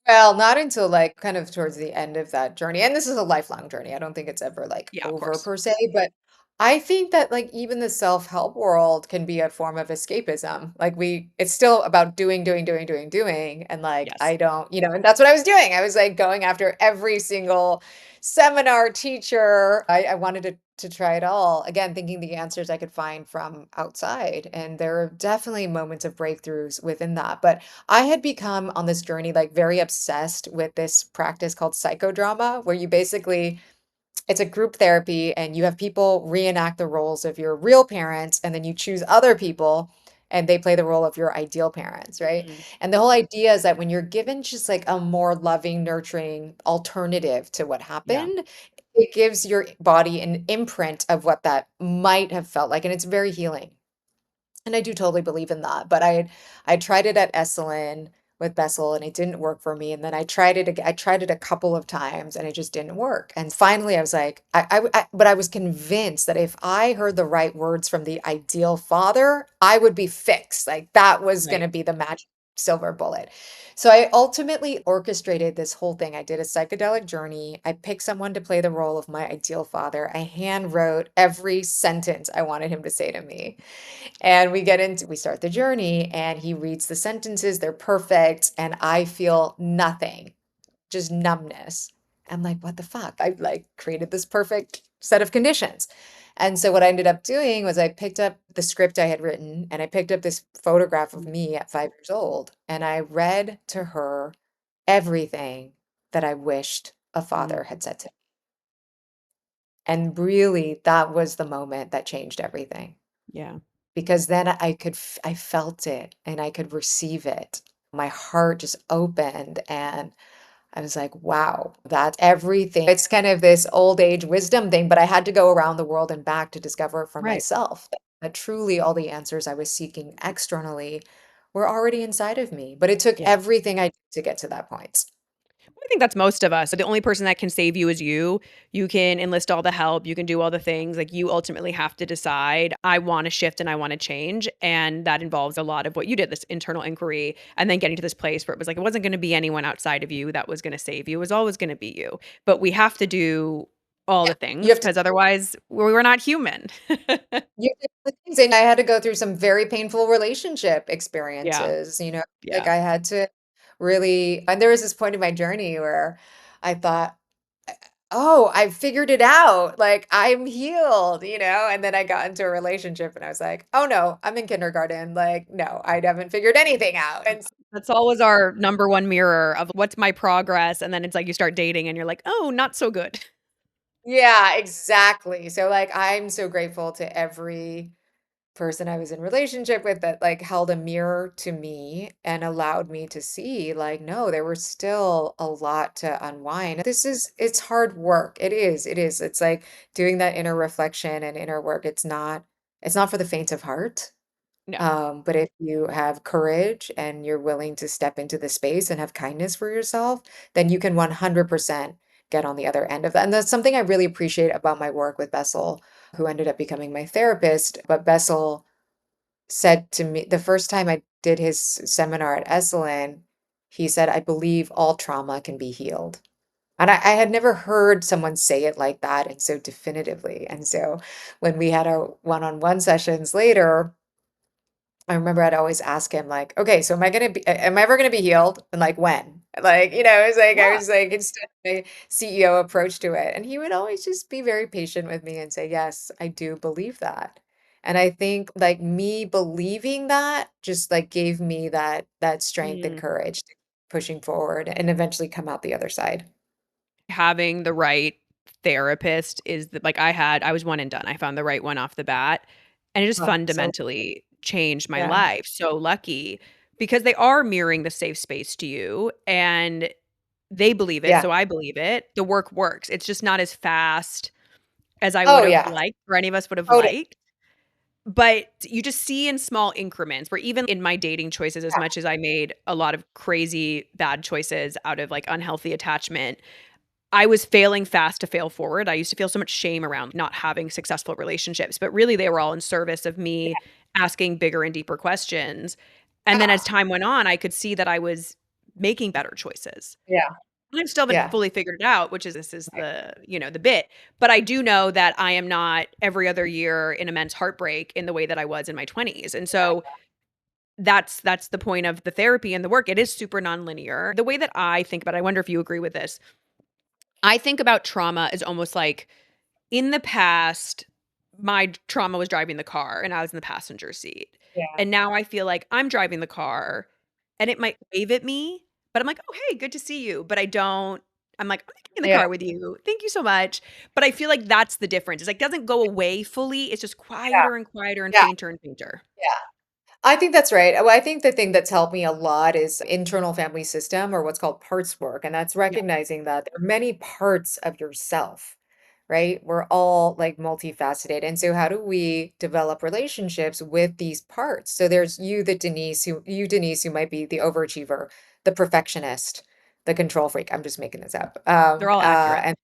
Well, not until like kind of towards the end of that journey. And this is a lifelong journey. I don't think it's ever like Yeah, of over course. per se, but I think that like even the self-help world can be a form of escapism. Like it's still about doing, doing, doing, doing, doing. And like Yes. I don't, and that's what I was doing. I was like going after every single seminar, teacher. I wanted to try it all. Again, thinking the answers I could find from outside. And there are definitely moments of breakthroughs within that. But I had become on this journey like very obsessed with this practice called psychodrama, where you basically it's a group therapy and you have people reenact the roles of your real parents and then you choose other people and they play the role of your ideal parents, right? Mm. And the whole idea is that when you're given just like a more loving, nurturing alternative to what Yeah. happened, it gives your body an imprint of what that might have felt like, and it's very healing. And I do totally believe in that, but I tried it at Esalen with Bessel and it didn't work for me. And then I tried it a couple of times and it just didn't work. And finally I was like, but I was convinced that if I heard the right words from the ideal father, I would be fixed. Like that was going Right. to be the magic silver bullet. So I ultimately orchestrated this whole thing. I did a psychedelic journey. I picked someone to play the role of my ideal father. I hand wrote every sentence I wanted him to say to me. And we start the journey, and he reads the sentences, they're perfect, and I feel nothing, just numbness. I'm like, what the fuck? I like created this perfect set of conditions. And so what I ended up doing was I picked up the script I had written and I picked up this photograph of Mm. me at 5 years old and I read to her everything that I wished a Mm. father had said to me. And really, that was the moment that changed everything. Yeah. Because then I felt it and I could receive it. My heart just opened and I was like, wow, that's everything. It's kind of this old age wisdom thing, but I had to go around the world and back to discover it for Right. myself that truly all the answers I was seeking externally were already inside of me. But it took Yeah. everything I did to get to that point. I think that's most of us. The only person that can save you is you. You can enlist all the help, you can do all the things. Like you ultimately have to decide, I want to shift and I want to change. And that involves a lot of what you did, this internal inquiry, and then getting to this place where it was like it wasn't going to be anyone outside of you that was going to save you. It was always going to be you. But we have to do all Yeah. the You things have to because otherwise we were not human. You did the things, and I had to go through some very painful relationship Yeah. experiences, like Yeah. I had to really, and there was this point in my journey where I thought, oh, I figured it out. Like I'm healed, and then I got into a relationship and I was like, oh no, I'm in kindergarten. Like, no, I haven't figured anything out. And That's always our number one mirror of what's my progress. And then it's like you start dating and you're like, oh, not so good. yeah, exactly. So like I'm so grateful to every person I was in relationship with that like held a mirror to me and allowed me to see like no, there was still a lot to unwind. It's hard work. It is. It's like doing that inner reflection and inner work. It's not for the faint of heart. No. But if you have courage and you're willing to step into the space and have kindness for yourself, then you can 100% get on the other end of that. And that's something I really appreciate about my work with Bessel, who ended up becoming my therapist. But Bessel said to me the first time I did his seminar at Esalen, he said, I believe all trauma can be healed. And I had never heard someone say it like that and so definitively. And so when we had our one-on-one sessions later, I remember I'd always ask him like, "Okay, so am I ever gonna be healed? And like when?" Like, it was like I Yeah. was like instead of a CEO approach to it. And he would always just be very patient with me and say, "Yes, I do believe that." And I think like me believing that just like gave me that strength and Mm. courage to keep pushing forward and eventually come out the other side. Having the right therapist is like I was one and done. I found the right one off the bat, and it just Oh, so fundamentally changed my yeah. life. So lucky because they are mirroring the safe space to you and they believe it, Yeah. so I believe it. The work works. It's just not as fast as I Oh would have yeah. liked or any of us would have Totally. liked. But you just see in small increments where even in my dating choices, as Yeah. much as I made a lot of crazy bad choices out of like unhealthy attachment, I was failing fast to fail forward. I used to feel so much shame around not having successful relationships, but really they were all in service of me asking bigger and deeper questions. And then as Yeah. time went on, I could see that I was making better choices. Yeah. I still haven't Yeah. fully figured it out, which is this is Right. the bit. But I do know that I am not every other year in immense heartbreak in the way that I was in my 20s. And so that's the point of the therapy and the work. It is super nonlinear. The way that I think about it, I wonder if you agree with this. I think about trauma as almost like in the past, my trauma was driving the car and I was in the passenger seat. Yeah. And now I feel like I'm driving the car and it might wave at me, but I'm like, "Oh, hey, good to see you." But I don't I'm like, "I'm not getting in the Yeah. car with you. Thank you so much." But I feel like that's the difference. It's like doesn't go away fully. It's just Yeah. quieter and quieter and Yeah. fainter and fainter. Yeah. I think that's right. Well, I think the thing that's helped me a lot is internal family system or what's called parts work. And that's Yeah. recognizing that there are many parts of yourself, right? We're all like multifaceted. And so how do we develop relationships with these parts? So there's Denise, who might be the overachiever, the perfectionist, the control freak. I'm just making this up. They're all accurate.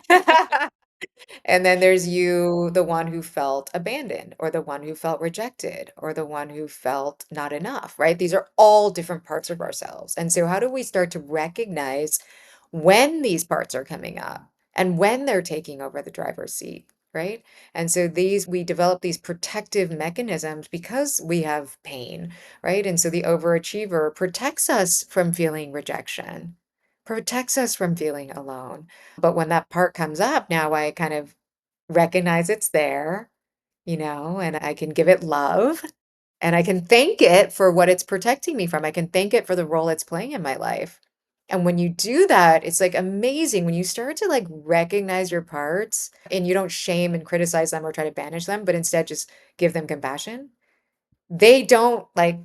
And And then there's you, the one who felt abandoned, or the one who felt rejected, or the one who felt not enough, right? These are all different parts of ourselves. And so, how do we start to recognize when these parts are coming up and when they're taking over the driver's seat, right? And so, we develop these protective mechanisms because we have pain, right? And so, the overachiever protects us from feeling rejection, protects us from feeling alone. But when that part comes up, now I kind of recognize it's there, and I can give it love and I can thank it for what it's protecting me from. I can thank it for the role it's playing in my life. And when you do that, it's like amazing when you start to like recognize your parts and you don't shame and criticize them or try to banish them, but instead just give them compassion. They don't like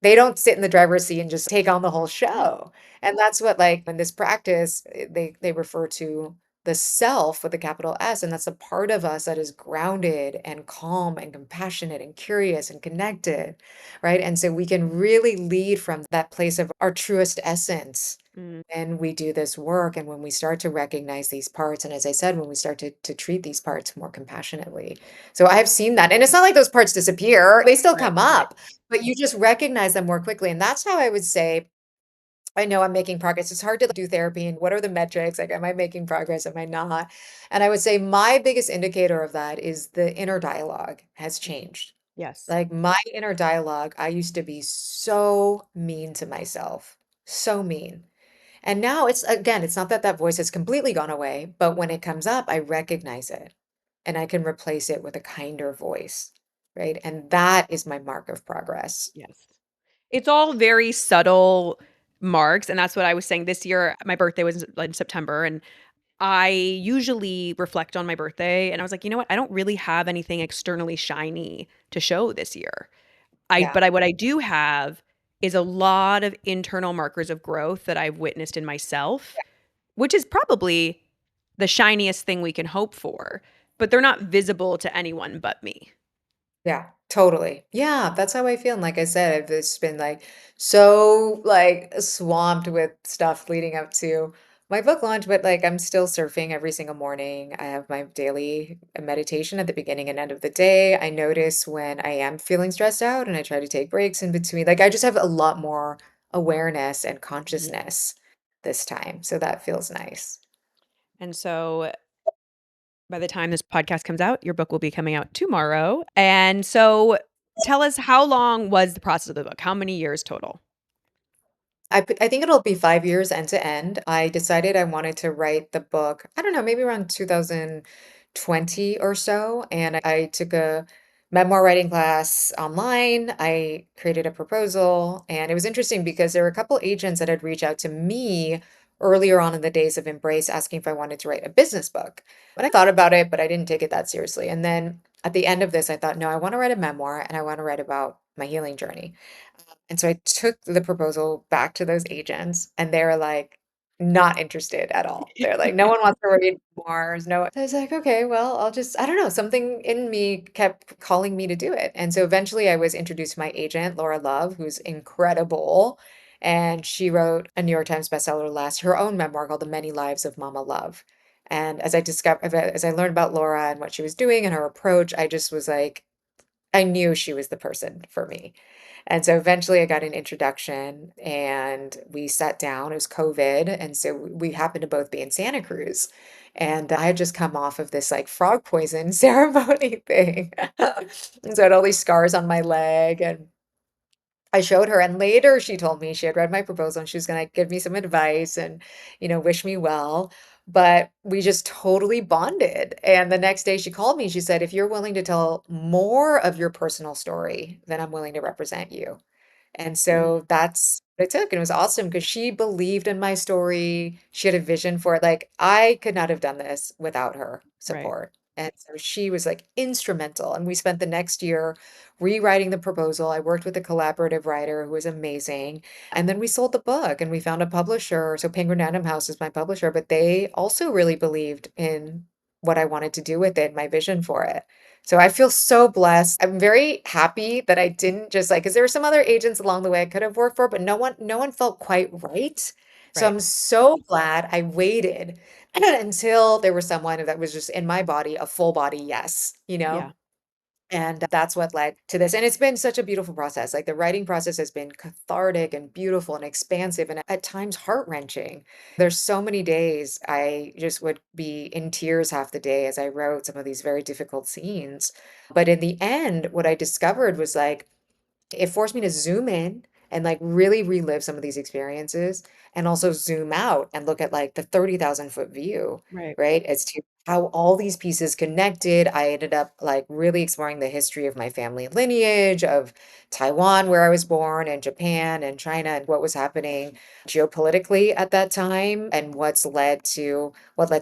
they don't sit in the driver's seat and just take on the whole show. And that's what, like, in this practice, they refer to the self with a capital S, and that's a part of us that is grounded and calm and compassionate and curious and connected, right? And so we can really lead from that place of our truest essence. Mm, And we do this work, and when we start to recognize these parts, and as I said, when we start to treat these parts more compassionately. So I've seen that. And it's not like those parts disappear, they still right, come right. up, but you just recognize them more quickly. And that's how I would say, I know I'm making progress. It's hard to do therapy and what are the metrics? Like, am I making progress? Am I not? And I would say my biggest indicator of that is the inner dialogue has changed. Yes. Like my inner dialogue, I used to be so mean to myself, so mean. And now it's again, it's not that that voice has completely gone away, but when it comes up, I recognize it and I can replace it with a kinder voice, right? And that is my mark of progress. Yes. It's all very subtle marks, and that's what I was saying this year. My birthday was in September, and I usually reflect on my birthday, and I was like, "You know what? I don't really have anything externally shiny to show this year." I Yeah. but I what I do have is a lot of internal markers of growth that I've witnessed in myself, which is probably the shiniest thing we can hope for, but they're not visible to anyone but me. Yeah, totally. Yeah, that's how I feel. And like I said, I've just been like so like swamped with stuff leading up to my book launch, but like I'm still surfing every single morning. I have my daily meditation at the beginning and end of the day. I notice when I am feeling stressed out and I try to take breaks in between. Like I just have a lot more awareness and Mhm. consciousness this time. So that feels nice. And so by the time this podcast comes out, your book will be coming out tomorrow. And so tell us, how long was the process of the book? How many years total? I think it'll be 5 years end to end. I decided I wanted to write the book, I don't know, maybe around 2020 or so, and I took a memoir writing class online. I created a proposal, and it was interesting because there were a couple agents that had reached out to me earlier on in the days of Embrace asking if I wanted to write a business book. But I thought about it, but I didn't take it that seriously. And then at the end of this, I thought, no, I want to write a memoir and I want to write about my healing journey. And so I took the proposal back to those agents, and they were like, not interested at all. They're like, no one wants to read more. No. I was like, okay, well, I don't know, something in me kept calling me to do it. And so eventually I was introduced to my agent, Laura Love, who's incredible. And she wrote a New York Times bestseller last, her own memoir called The Many Lives of Mama Love. And as I learned about Laura and what she was doing and her approach, I just was like, I knew she was the person for me. And so eventually I got an introduction and we sat down. It was COVID. And so we happened to both be in Santa Cruz. And I had just come off of this like frog poison ceremony thing. And so I had all these scars on my leg and I showed her, and later she told me she had read my proposal and she was gonna give me some advice and, wish me well. But we just totally bonded. And the next day she called me. She said, if you're willing to tell more of your personal story, then I'm willing to represent you. And Mm, so that's what it took. And it was awesome because she believed in my story. She had a vision for it. Like I could not have done this without her right. support. And so she was like instrumental. And we spent the next year rewriting the proposal. I worked with a collaborative writer who was amazing. And then we sold the book and we found a publisher. So Penguin Random House is my publisher, but they also really believed in what I wanted to do with it, my vision for it. So I feel so blessed. I'm very happy that I didn't just like, because there were some other agents along the way I could have worked for, but no one felt quite right. So Right. I'm so glad I waited until there was someone that was just in my body, a full body yes, you know? Yeah. And that's what led to this. And it's been such a beautiful process. Like the writing process has been cathartic and beautiful and expansive and at times heart-wrenching. There's so many days I just would be in tears half the day as I wrote some of these very difficult scenes. But in the end, what I discovered was like, it forced me to zoom in and like really relive some of these experiences and also zoom out and look at like the 30,000-foot view, Right. right? As to how all these pieces connected. I ended up like really exploring the history of my family lineage, of Taiwan, where I was born, and Japan and China, and what was happening geopolitically at that time, and what led to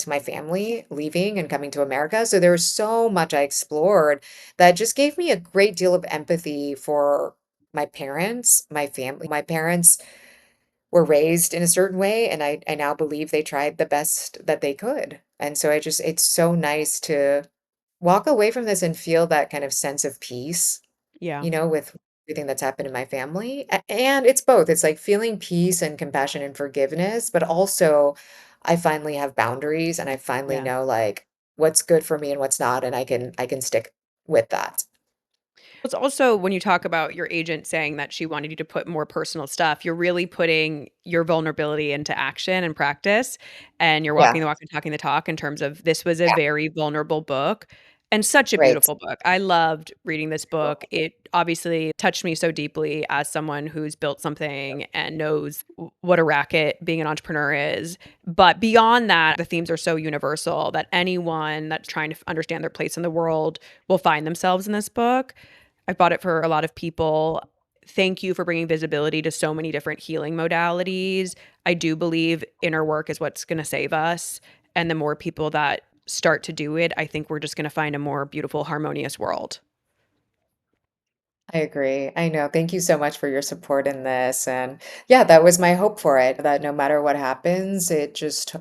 my family leaving and coming to America. So there was so much I explored that just gave me a great deal of empathy for my parents, my family. My parents were raised in a certain way, and I now believe they tried the best that they could. And so it's so nice to walk away from this and feel that kind of sense of peace, Yeah. with everything that's happened in my family. And it's both. It's like feeling peace and compassion and forgiveness, but also I finally have boundaries and I finally Yeah. know like what's good for me and what's not, and I can stick with that. It's also when you talk about your agent saying that she wanted you to put more personal stuff, you're really putting your vulnerability into action and practice, and you're Yeah. walking the walk and talking the talk in terms of this was a Yeah. very vulnerable book and such a Right. beautiful book. I loved reading this book. It obviously touched me so deeply as someone who's built something and knows what a racket being an entrepreneur is. But beyond that, the themes are so universal that anyone that's trying to understand their place in the world will find themselves in this book. I've bought it for a lot of people. Thank you for bringing visibility to so many different healing modalities. I do believe inner work is what's going to save us. And the more people that start to do it, I think we're just going to find a more beautiful, harmonious world. I agree. I know. Thank you so much for your support in this. And yeah, that was my hope for it, that no matter what happens, it just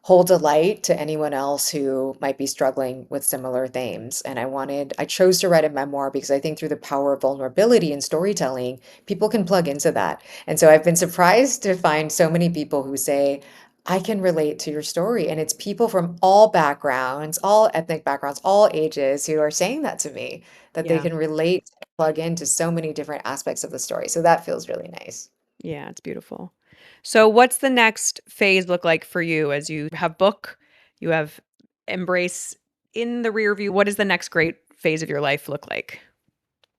holds a light to anyone else who might be struggling with similar themes. And I chose to write a memoir because I think through the power of vulnerability and storytelling, people can plug into that. And so I've been surprised to find so many people who say, I can relate to your story. And it's people from all backgrounds, all ethnic backgrounds, all ages who are saying that to me, that they Yeah. can relate, plug into so many different aspects of the story. So that feels really nice. Yeah, it's beautiful. So what's the next phase look like for you as you have book, you have embrace in the rear view? What does the next great phase of your life look like?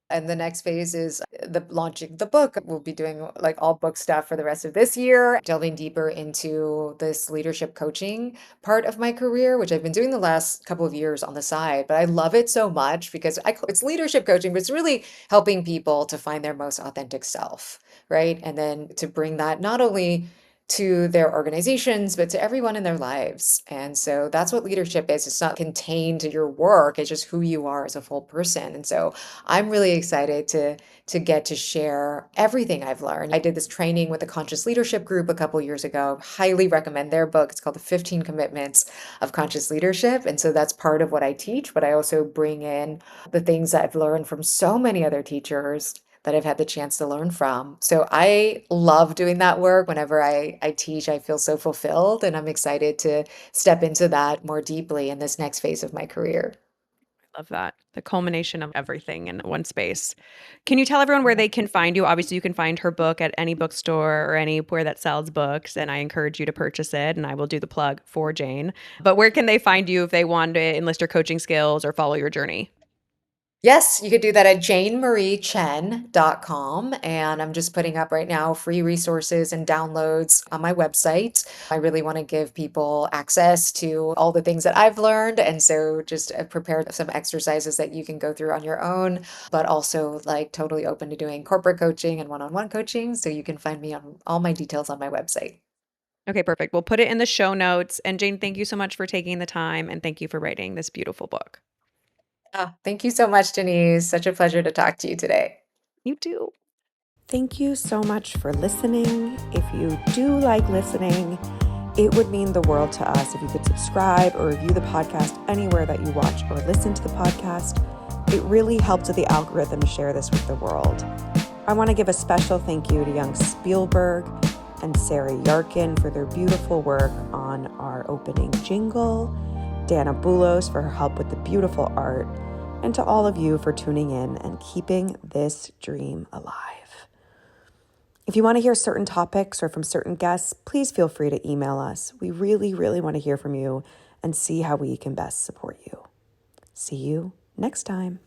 And the next phase is the launching the book. We'll be doing like all book stuff for the rest of this year, delving deeper into this leadership coaching part of my career, which I've been doing the last couple of years on the side. But I love it so much because it's leadership coaching, but it's really helping people to find their most authentic self, right? And then to bring that not only to their organizations, but to everyone in their lives. And so that's what leadership is. It's not contained to your work, it's just who you are as a full person. And so I'm really excited to get to share everything I've learned. I did this training with the Conscious Leadership Group a couple years ago. Highly recommend their book. It's called The 15 Commitments of Conscious Leadership. And so that's part of what I teach, but I also bring in the things that I've learned from so many other teachers that I've had the chance to learn from. So I love doing that work. Whenever I teach, I feel so fulfilled, and I'm excited to step into that more deeply in this next phase of my career. Love that. The culmination of everything in one space. Can you tell everyone where they can find you? Obviously, you can find her book at any bookstore or anywhere that sells books, and I encourage you to purchase it. And I will do the plug for Jane. But where can they find you if they want to enlist your coaching skills or follow your journey? Yes, you could do that at janemariechen.com. And I'm just putting up right now free resources and downloads on my website. I really want to give people access to all the things that I've learned. And so just prepared some exercises that you can go through on your own, but also like totally open to doing corporate coaching and one on one coaching. So you can find me on all my details on my website. Okay, perfect. We'll put it in the show notes. And Jane, thank you so much for taking the time and thank you for writing this beautiful book. Thank you so much, Denise. Such a pleasure to talk to you today. You too. Thank you so much for listening. If you do like listening, it would mean the world to us if you could subscribe or review the podcast anywhere that you watch or listen to the podcast. It really helps with the algorithm to share this with the world. I want to give a special thank you to young Spielberg and Sarah Yarkin for their beautiful work on our opening jingle, Dana Boulos for her help with the beautiful art, and to all of you for tuning in and keeping this dream alive. If you want to hear certain topics or from certain guests, please feel free to email us. We really, really want to hear from you and see how we can best support you. See you next time.